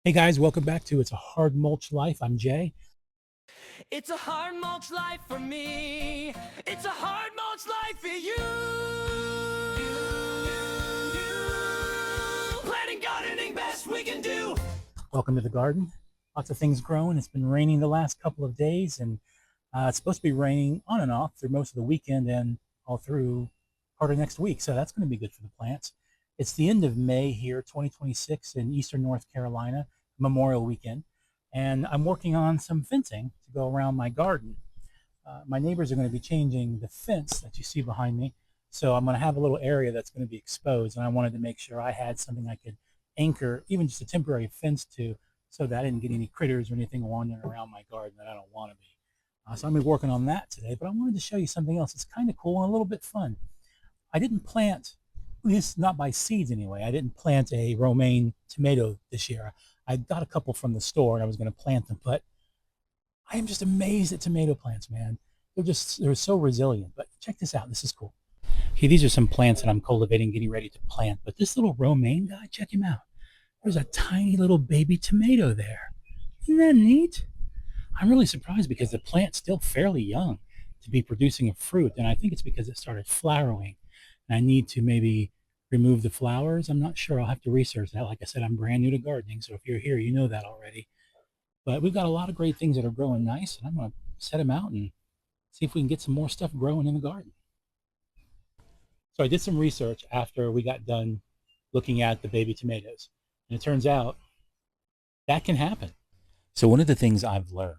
Hey guys, welcome back to It's a Hard Mulch Life. I'm Jay. It's a hard mulch life for me. It's a hard mulch life for you. Planting, gardening, best we can do. Welcome to the garden. Lots of things growing. It's been raining the last couple of days, and it's supposed to be raining on and off through most of the weekend and all through part of next week. So that's going to be good for the plants. It's the end of May here, 2026, in eastern North Carolina, Memorial Weekend, and I'm working on some fencing to go around my garden. My neighbors are going to be changing the fence that you see behind me. So I'm going to have a little area that's going to be exposed. And I wanted to make sure I had something I could anchor, even just a temporary fence to, so that I didn't get any critters or anything wandering around my garden that I don't want to be. So I'm going to be working on that today. But I wanted to show you something else. It's kind of cool and a little bit fun. I didn't plant, at least not by seeds anyway. I didn't plant a romaine tomato this year. I got a couple from the store and I was going to plant them, but I am just amazed at tomato plants, man. They're so resilient. But check this out. This is cool. Okay, these are some plants that I'm cultivating, getting ready to plant. But this little romaine guy, check him out. There's a tiny little baby tomato there. Isn't that neat? I'm really surprised because the plant's still fairly young to be producing a fruit. And I think it's because it started flowering. And I need to maybe remove the flowers. I'm not sure. I'll have to research that. Like I said, I'm brand new to gardening. So if you're here, you know that already. But we've got a lot of great things that are growing nice. And I'm going to set them out and see if we can get some more stuff growing in the garden. So I did some research after we got done looking at the baby tomatoes. And it turns out that can happen. So one of the things I've learned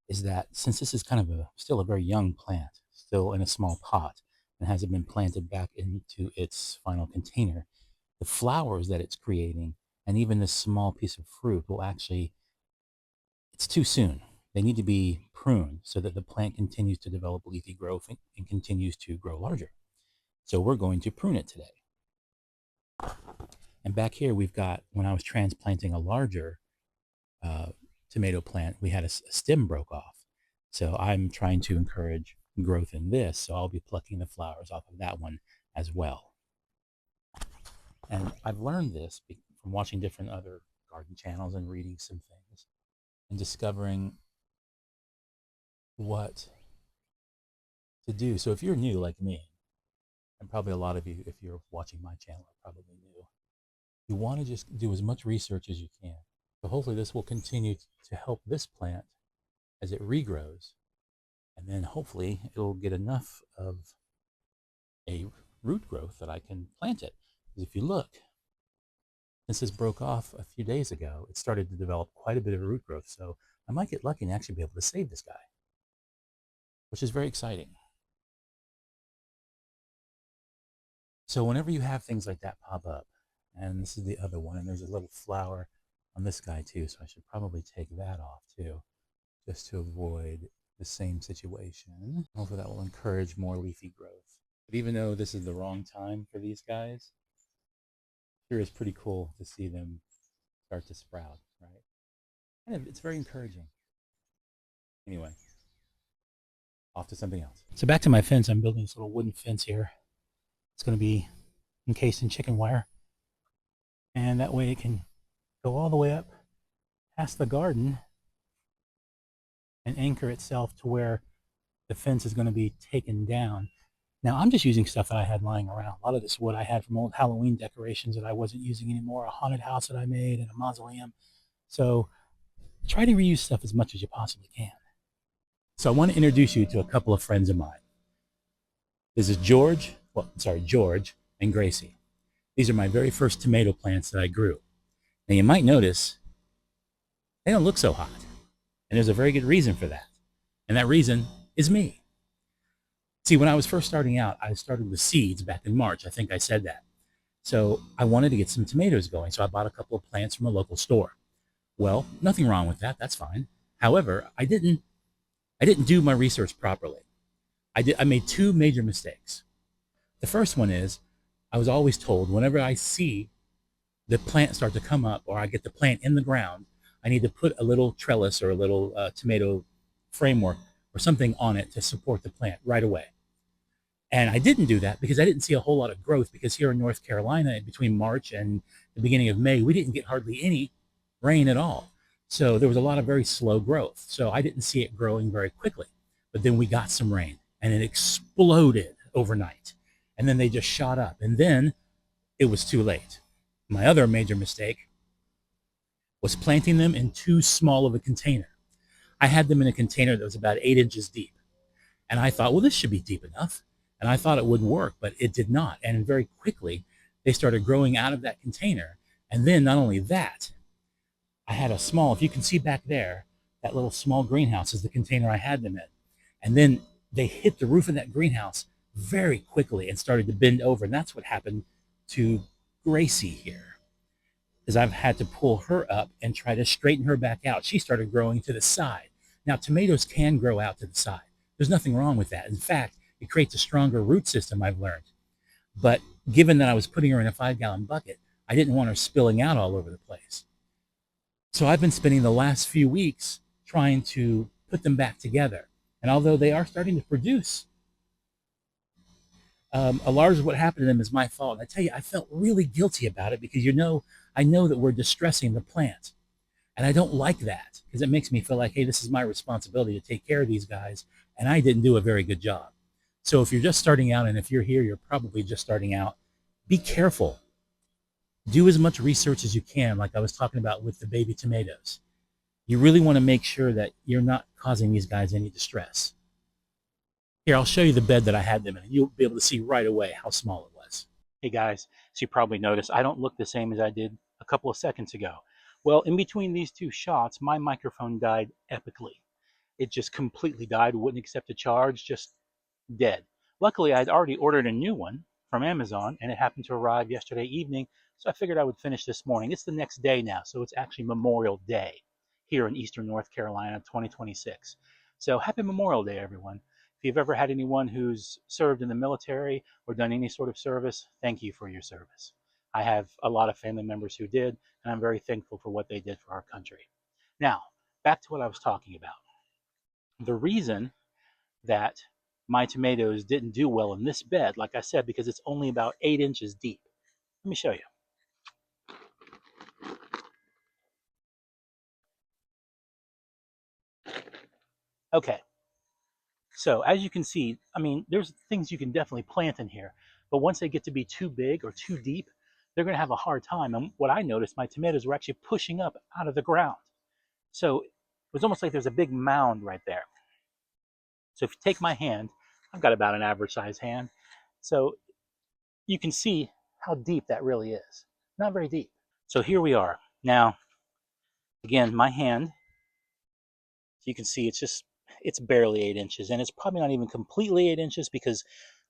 is that since this is kind of still a very young plant, still in a small pot, and hasn't been planted back into its final container, the flowers that it's creating and even this small piece of fruit will actually, it's too soon. They need to be pruned so that the plant continues to develop leafy growth and continues to grow larger. So we're going to prune it today. And back here, we've got, when I was transplanting a larger tomato plant, we had a stem broke off. So I'm trying to encourage growth in this. So I'll be plucking the flowers off of that one as well. And I've learned this from watching different other garden channels and reading some things and discovering what to do. So if you're new like me, and probably a lot of you, if you're watching my channel, are probably new, you want to just do as much research as you can. So hopefully this will continue to help this plant as it regrows. And then hopefully it'll get enough of a root growth that I can plant it. Because if you look, since this broke off a few days ago, it started to develop quite a bit of root growth. So I might get lucky and actually be able to save this guy, which is very exciting. So whenever you have things like that pop up, and this is the other one, and there's a little flower on this guy too, so I should probably take that off too, just to avoid the same situation. Hopefully that will encourage more leafy growth. But even though this is the wrong time for these guys, sure is pretty cool to see them start to sprout, right? And it's very encouraging. Anyway, off to something else. So back to my fence. I'm building this little wooden fence here. It's going to be encased in chicken wire. And that way it can go all the way up past the garden and anchor itself to where the fence is going to be taken down. Now, I'm just using stuff that I had lying around. A lot of this wood I had from old Halloween decorations that I wasn't using anymore, a haunted house that I made, and a mausoleum. So try to reuse stuff as much as you possibly can. So I want to introduce you to a couple of friends of mine. This is George and Gracie. These are my very first tomato plants that I grew. Now you might notice they don't look so hot. And there's a very good reason for that. And that reason is me. See, when I was first starting out, I started with seeds back in March. I think I said that. So I wanted to get some tomatoes going. So I bought a couple of plants from a local store. Well, nothing wrong with that. That's fine. However, I didn't do my research properly. I made two major mistakes. The first one is I was always told whenever I see the plant start to come up or I get the plant in the ground, I need to put a little trellis or a little tomato framework or something on it to support the plant right away. And I didn't do that because I didn't see a whole lot of growth, because here in North Carolina, between March and the beginning of May, we didn't get hardly any rain at all. So there was a lot of very slow growth. So I didn't see it growing very quickly. But then we got some rain and it exploded overnight. And then they just shot up. And then it was too late. My other major mistake was planting them in too small of a container. I had them in a container that was about 8 inches deep. And I thought, well, this should be deep enough. And I thought it would work, but it did not. And very quickly, they started growing out of that container. And then not only that, I had a small, if you can see back there, that little small greenhouse is the container I had them in. And then they hit the roof of that greenhouse very quickly and started to bend over. And that's what happened to Gracie here, is I've had to pull her up and try to straighten her back out. She started growing to the side. Now, tomatoes can grow out to the side. There's nothing wrong with that. In fact, it creates a stronger root system, I've learned. But given that I was putting her in a 5 gallon bucket, I didn't want her spilling out all over the place. So I've been spending the last few weeks trying to put them back together. And although they are starting to produce, a large of what happened to them is my fault. And I tell you, I felt really guilty about it because I know that we're distressing the plant. And I don't like that because it makes me feel like, hey, this is my responsibility to take care of these guys. And I didn't do a very good job. So if you're just starting out, and if you're here, you're probably just starting out, be careful. Do as much research as you can, like I was talking about with the baby tomatoes. You really want to make sure that you're not causing these guys any distress. Here, I'll show you the bed that I had them in. You'll be able to see right away how small it was. Hey guys, so you probably noticed I don't look the same as I did a couple of seconds ago. Well, in between these two shots, my microphone died epically. It just completely died, wouldn't accept a charge, just dead. Luckily, I'd already ordered a new one from Amazon, and it happened to arrive yesterday evening, so I figured I would finish this morning. It's the next day now, so it's actually Memorial Day here in Eastern North Carolina, 2026. So happy Memorial Day, everyone. If you've ever had anyone who's served in the military or done any sort of service, thank you for your service. I have a lot of family members who did, and I'm very thankful for what they did for our country. Now, back to what I was talking about. The reason that my tomatoes didn't do well in this bed, like I said, because it's only about 8 inches deep. Let me show you. Okay, so as you can see, I mean, there's things you can definitely plant in here, but once they get to be too big or too deep, they're going to have a hard time. And what I noticed, my tomatoes were actually pushing up out of the ground. So it was almost like there's a big mound right there. So if you take my hand, I've got about an average size hand. So you can see how deep that really is. Not very deep. So here we are. Now, again, my hand, you can see it's barely 8 inches, and it's probably not even completely 8 inches because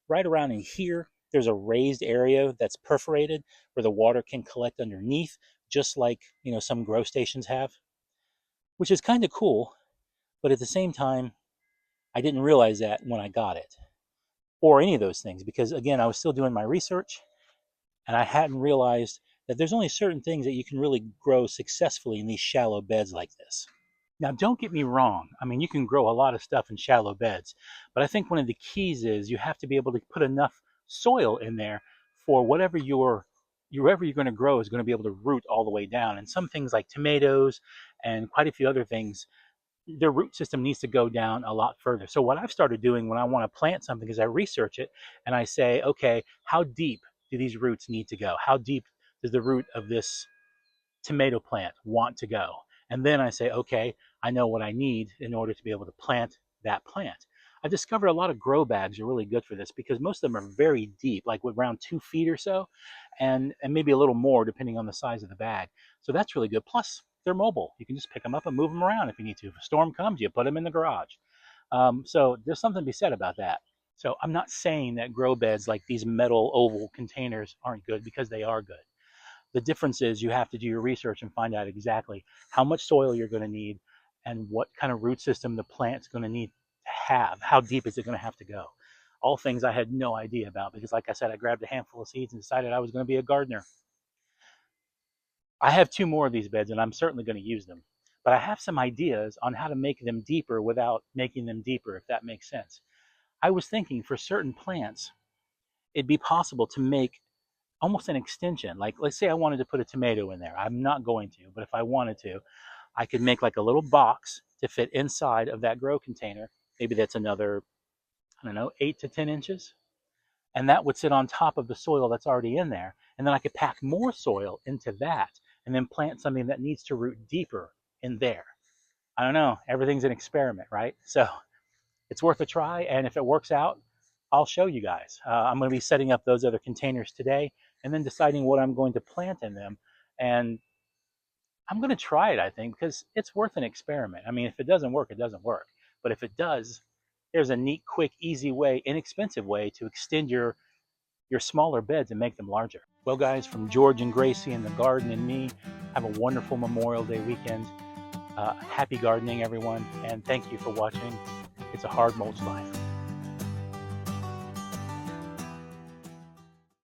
right around in here, there's a raised area that's perforated where the water can collect underneath, just like some grow stations have, which is kind of cool. But at the same time, I didn't realize that when I got it, or any of those things, because again, I was still doing my research, and I hadn't realized that there's only certain things that you can really grow successfully in these shallow beds like this. Now, don't get me wrong. I mean, you can grow a lot of stuff in shallow beds, but I think one of the keys is you have to be able to put enough soil in there for wherever you're going to grow is going to be able to root all the way down. And some things like tomatoes and quite a few other things, their root system needs to go down a lot further. So what I've started doing when I want to plant something is I research it and I say, okay, how deep do these roots need to go? How deep does the root of this tomato plant want to go? And then I say, okay, I know what I need in order to be able to plant that plant. I discovered a lot of grow bags are really good for this because most of them are very deep, like around 2 feet or so, and maybe a little more depending on the size of the bag. So that's really good. Plus, they're mobile. You can just pick them up and move them around if you need to. If a storm comes, you put them in the garage. So there's something to be said about that. So I'm not saying that grow beds like these metal oval containers aren't good because they are good. The difference is you have to do your research and find out exactly how much soil you're going to need and what kind of root system the plant's going to need to have. How deep is it going to have to go? All things I had no idea about because, like I said, I grabbed a handful of seeds and decided I was going to be a gardener. I have two more of these beds and I'm certainly going to use them. But I have some ideas on how to make them deeper without making them deeper, if that makes sense. I was thinking for certain plants, it'd be possible to make almost an extension. Like, let's say I wanted to put a tomato in there. I'm not going to, but if I wanted to, I could make like a little box to fit inside of that grow container. Maybe that's another, I don't know, 8 to 10 inches. And that would sit on top of the soil that's already in there. And then I could pack more soil into that and then plant something that needs to root deeper in there. I don't know. Everything's an experiment, right? So it's worth a try. And if it works out, I'll show you guys. I'm going to be setting up those other containers today and then deciding what I'm going to plant in them. And I'm going to try it, I think, because it's worth an experiment. I mean, if it doesn't work, it doesn't work. But if it does, there's a neat, quick, easy way, inexpensive way to extend your smaller beds and make them larger. Well, guys, from George and Gracie and the garden and me, have a wonderful Memorial Day weekend. Happy gardening, everyone, and thank you for watching. It's a hard mulch life.